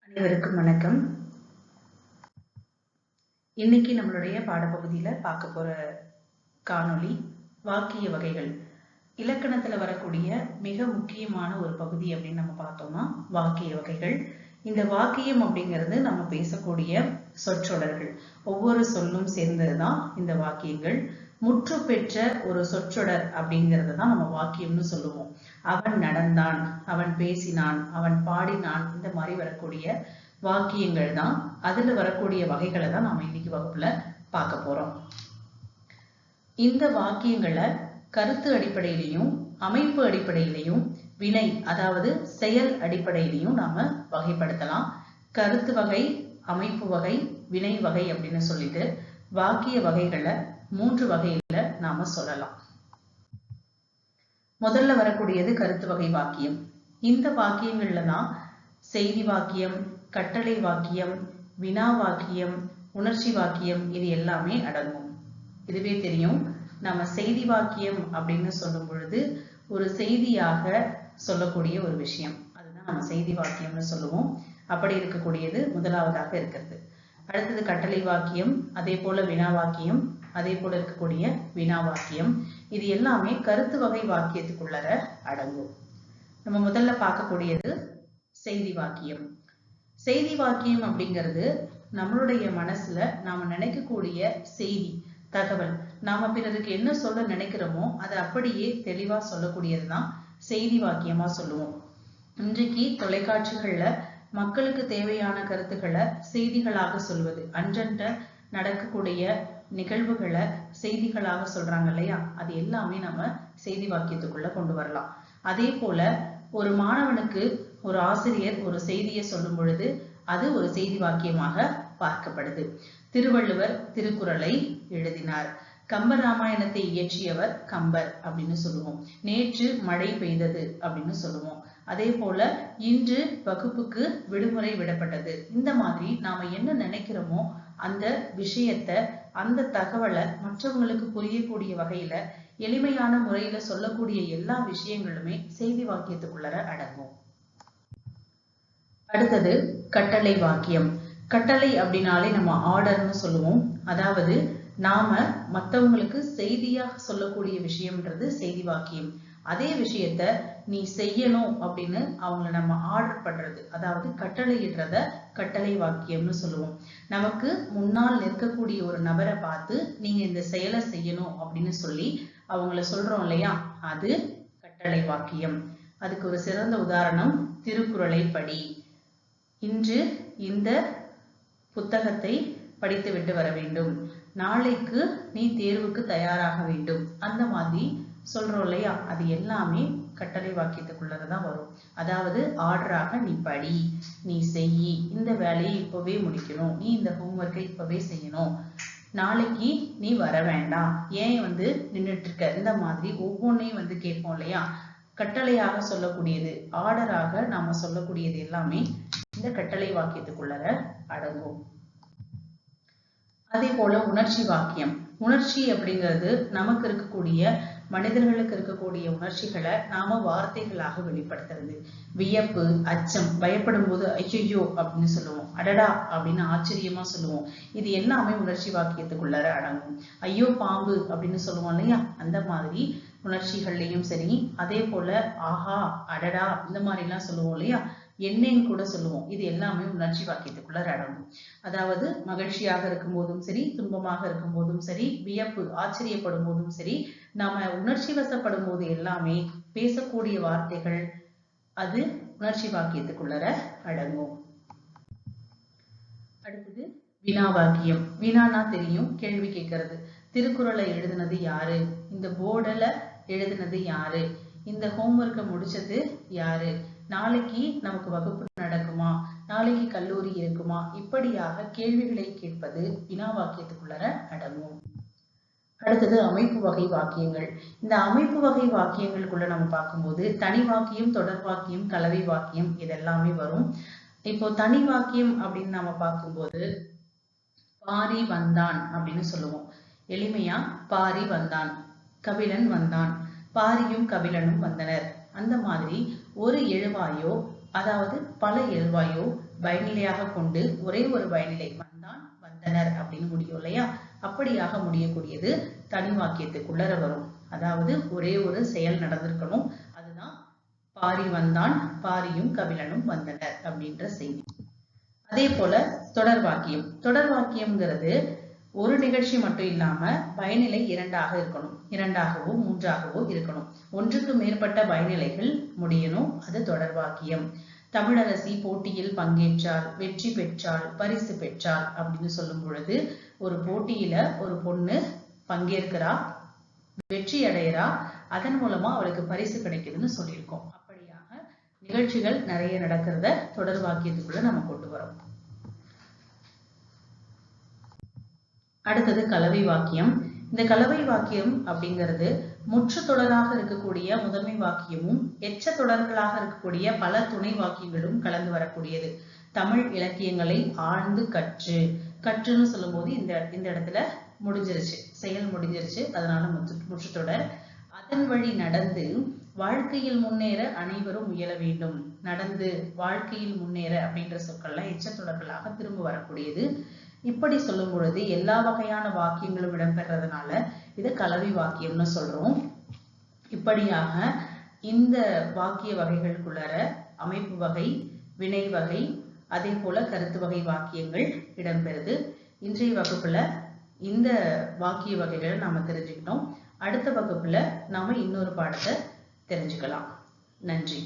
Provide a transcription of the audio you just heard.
அனைவருக்கும் வணக்கம். இன்னைக்கு நம்மளுடைய பாடப்பகுதியில பார்க்க போற காணொளி வாக்கிய வகைகள். இலக்கணத்துல வரக்கூடிய மிக முக்கியமான ஒரு பகுதி அப்படின்னு நம்ம பார்த்தோம்னா வாக்கிய வகைகள். இந்த வாக்கியம் அப்படிங்கிறது நம்ம பேசக்கூடிய சொற்றொடர்கள். ஒவ்வொரு சொல்லும் சேர்ந்ததுதான் இந்த வாக்கியங்கள். முற்று பெற்ற ஒரு சொற்றொடர் அப்படிங்கிறது தான் நம்ம வாக்கியம்னு சொல்லுவோம். அவன் நடந்தான், அவன் பேசினான், அவன் பாடினான், இந்த மாதிரி வரக்கூடிய வாக்கியங்கள் தான். அதுல வரக்கூடிய வகைகளை தான் நாம இன்னைக்கு வகுப்புல பார்க்க போறோம். இந்த வாக்கியங்களை கருத்து அடிப்படையிலையும் அமைப்பு அடிப்படையிலையும் வினை அதாவது செயல் அடிப்படையிலையும் நாம வகைப்படுத்தலாம். கருத்து வகை, அமைப்பு வகை, வினை வகை அப்படின்னு சொல்லிட்டு வாக்கிய வகைகளை 3 வகையில நாம சொல்லலாம். முதல்ல வரக்கூடியது கருத்து வகை வாக்கியம். இந்த வாக்கியங்கள்ல தான் செய்தி வாக்கியம், கட்டளை வாக்கியம், வினா வாக்கியம், உணர்ச்சி வாக்கியம் இது எல்லாமே அடங்கும். இதுவே தெரியும். நம்ம செய்தி வாக்கியம் அப்படின்னு சொல்லும் பொழுது ஒரு செய்தியாக சொல்லக்கூடிய ஒரு விஷயம், அதுதான் நம்ம செய்தி வாக்கியம்னு சொல்லுவோம். அப்படி இருக்கக்கூடியது முதலாவதாக இருக்கிறது. அடுத்தது கட்டளை வாக்கியம், அதே போல வினா வாக்கியம், அதே போல இருக்கக்கூடிய வினா வாக்கியம். இது எல்லாமே கருத்து வகை வாக்கியத்துக்குள்ளர அடங்கும். நம்ம முதல்ல பார்க்கக்கூடியது செய்தி வாக்கியம். செய்தி வாக்கியம் அப்படிங்கிறது நம்மளுடைய மனசுல நாம நினைக்கக்கூடிய செய்தி, தகவல். நாம பிறருக்கு என்ன சொல்ல நினைக்கிறோமோ அதை அப்படியே தெளிவா சொல்லக்கூடியதுதான் செய்தி வாக்கியமா சொல்லுவோம். இன்றைக்கு தொலைக்காட்சிகள்ல மக்களுக்கு தேவையான கருத்துக்களை செய்திகளாக சொல்வது, அன்றன்ற நடக்கக்கூடிய நிகழ்வுகளை செய்திகளாக சொல்றாங்க இல்லையா, அது எல்லாமே நம்ம செய்தி வாக்கியத்துக்குள்ள கொண்டு வரலாம். அதே போல ஒரு மாணவனுக்கு ஒரு ஆசிரியர் ஒரு செய்தியை சொல்லும் பொழுது அது ஒரு செய்தி வாக்கியமாக பார்க்கப்படுது. திருவள்ளுவர் திருக்குறளை எழுதினார். கம்பர் ராமாயணத்தை இயற்றியவர் கம்பர் அப்படின்னு சொல்லுவோம். நேற்று மழை பெய்தது அப்படின்னு சொல்லுவோம். அதே போல இன்று வகுப்புக்கு விடுமுறை விடப்பட்டது. இந்த மாதிரி நாம என்ன நினைக்கிறோமோ அந்த விஷயத்த, அந்த தகவலை மற்றவங்களுக்கு புரியக்கூடிய வகையில எளிமையான முறையில சொல்லக்கூடிய எல்லா விஷயங்களுமே செய்தி வாக்கியத்துக்குள்ளர அடங்கும். அடுத்தது கட்டளை வாக்கியம். கட்டளை அப்படின்னாலே நம்ம ஆர்டர்னு சொல்லுவோம். அதாவது நாம மற்றவங்களுக்கு செய்தியாக சொல்லக்கூடிய விஷயம்ன்றது செய்தி வாக்கியம். அதே விஷயத்த நீ செய்யணும் அப்படின்னு அவங்கள நம்ம ஆர்டர் பண்றது, அதாவது கட்டளையிடுறத கட்டளை வாக்கியம்னு சொல்லுவோம். நமக்கு முன்னால் நிற்கக்கூடிய ஒரு நபரை பார்த்து நீங்க இந்த செயலை செய்யணும் அப்படின்னு சொல்லி அவங்கள சொல்றோம் இல்லையா, அது கட்டளை வாக்கியம். அதுக்கு ஒரு சிறந்த உதாரணம் திருக்குறளை படி, இன்று இந்த புத்தகத்தை படித்து விட்டு வர வேண்டும், நாளைக்கு நீ தேர்வுக்கு தயாராக வேண்டும், அந்த மாதிரி சொல்றோம் இல்லையா, அது எல்லாமே கட்டளை வாக்கியத்துக்குள்ளதான் வரும். அதாவது ஆர்டராக நீ படி, நீ செய், இந்த வேலையை இப்பவே முடிக்கணும், நீ இந்த ஹோம்ஒர்க்கை இப்பவே செய்யணும், நாளைக்கு நீ வர வேண்டாம், ஏன் நின்றுட்டு இருக்க, இந்த மாதிரி ஒவ்வொன்றையும் கேட்போம் இல்லையா. கட்டளையாக சொல்லக்கூடியது, ஆர்டராக நாம சொல்லக்கூடியது எல்லாமே இந்த கட்டளை வாக்கியத்துக்குள்ளர அடங்கும். அதே போல உணர்ச்சி வாக்கியம். உணர்ச்சி அப்படிங்கிறது நமக்கு இருக்கக்கூடிய, மனிதர்களுக்கு இருக்கக்கூடிய உணர்ச்சிகளை நாம வார்த்தைகளாக வெளிப்படுத்துறது. வியப்பு, அச்சம், பயப்படும் போது ஐயோ அப்படின்னு சொல்லுவோம், அடடா அப்படின்னு ஆச்சரியமா சொல்லுவோம். இது எல்லாமே உணர்ச்சி வாக்கியத்துக்குள்ளர அடங்கும். ஐயோ பாம்பு அப்படின்னு சொல்லுவோம் இல்லையா, அந்த மாதிரி உணர்ச்சிகள்லையும் சரி. அதே போல ஆஹா, அடடா, இந்த மாதிரி எல்லாம் சொல்லுவோம் இல்லையா, என்னன்னு கூட சொல்லுவோம். இது எல்லாமே உணர்ச்சி வாக்கியத்துக்குள்ள அடங்கும். அதாவது மகிழ்ச்சியாக இருக்கும் போதும் சரி, துன்பமாக இருக்கும் போதும் சரி, வியப்பு ஆச்சரியப்படும் போதும் சரி, நாம உணர்ச்சி வசப்படும் போது எல்லாமே பேசக்கூடிய வார்த்தைகள் அது உணர்ச்சி வாக்கியத்துக்குள்ளர அடங்கும். அடுத்தது வினா வாக்கியம். வினானா தெரியும், கேள்வி கேட்கறது. திருக்குறளை எழுதினது யாரு, இந்த போர்டுல எழுதினது யாரு, இந்த ஹோம்ஒர்க்கை முடிச்சது யாரு, நாளைக்கு நமக்கு வகுப்பு நடக்குமா, நாளைக்கு கல்லூரி இருக்குமா, இப்படியாக கேள்விகளை கேட்பது வினா வாக்கியத்துக்குள்ளர அடங்கும். அடுத்தது அமைப்பு வகை வாக்கியங்கள். இந்த அமைப்பு வகை வாக்கியங்களுக்குள்ள நம்ம பார்க்கும்போது தனி வாக்கியம், தொடர் வாக்கியம், கலவை வாக்கியம் இதெல்லாமே வரும். இப்போ தனி வாக்கியம் அப்படின்னு நாம பார்க்கும்போது பாரி வந்தான் அப்படின்னு சொல்லுவோம். எளிமையா பாரி வந்தான், கபிலன் வந்தான், பாரியும் கபிலனும் வந்தனர். அந்த மாதிரி ஒரு எழுவாயோ அதாவது பல இயல்பாயோ பயனிலையாக கொண்டு ஒரே ஒரு பயனிலை வந்தான் வந்தனர் அப்படின்னு முடியும் இல்லையா? அப்படியாக முடியக்கூடியது தனி வாக்கியத்துக்குள்ளர வரும். அதாவது ஒரே ஒரு செயல் நடந்திருக்கணும். அதுதான் பாரி வந்தான், பாரியும் கபிலனும் வந்தனர் அப்படின்ற செய்தி. அதே போல தொடர் வாக்கியம். தொடர் வாக்கியம்ங்கிறது ஒரு நிகழ்ச்சி மட்டும் இல்லாம பயனிலை இரண்டாக இருக்கணும், இரண்டாகவோ மூன்றாகவோ இருக்கணும். ஒன்றுக்கு மேற்பட்ட பயனிலைகள் முடியணும், அது தொடர் வாக்கியம். தமிழரசி போட்டியில் பங்கேற்றாள், வெற்றி பெற்றாள், பரிசு பெற்றாள் அப்படின்னு சொல்லும் பொழுது ஒரு போட்டியில ஒரு பொண்ணு பங்கேற்கிறா, வெற்றி அடைகிறா, அதன் மூலமா அவளுக்கு பரிசு கிடைக்குதுன்னு சொல்லியிருக்கோம். அப்படியாக நிகழ்ச்சிகள் நிறைய நடக்கிறத தொடர் வாக்கியத்துக்குள்ள நம்ம கொண்டு வரோம். அடுத்தது கலவை வாக்கியம். இந்த கலவை வாக்கியம் அப்படிங்கிறது முற்று தொடராக இருக்கக்கூடிய முதன்மை வாக்கியமும் எச்ச தொடர்களாக இருக்கக்கூடிய பல துணை வாக்கியங்களும் கலந்து வரக்கூடியது. தமிழ் இலக்கியங்களை ஆழ்ந்து கற்றுன்னு சொல்லும் போது இந்த இடத்துல முடிஞ்சிருச்சு, செயல் முடிஞ்சிருச்சு, அதனால முற்றுத்தொடர். அதன் வழி நடந்து வாழ்க்கையில் முன்னேற அனைவரும் முயல வேண்டும். நடந்து வாழ்க்கையில் முன்னேற அப்படின்ற சொற்கள்லாம் எச்ச தொடர்களாக திரும்ப வரக்கூடியது. இப்படி சொல்லும் பொழுது எல்லா வகையான வாக்கியங்களும் இடம்பெறதுனால இதை கலவை வாக்கியம்னு சொல்றோம். இப்படியாக இந்த வாக்கிய வகைகளுக்குள்ளர அமைப்பு வகை, வினை வகை, அதே போல கருத்து வகை வாக்கியங்கள் இடம்பெறுது. இன்றைய வகுப்புல இந்த வாக்கிய வகைகளை நாம தெரிஞ்சுக்கிட்டோம். அடுத்த வகுப்புல நாம இன்னொரு பாடத்தை தெரிஞ்சுக்கலாம். நன்றி.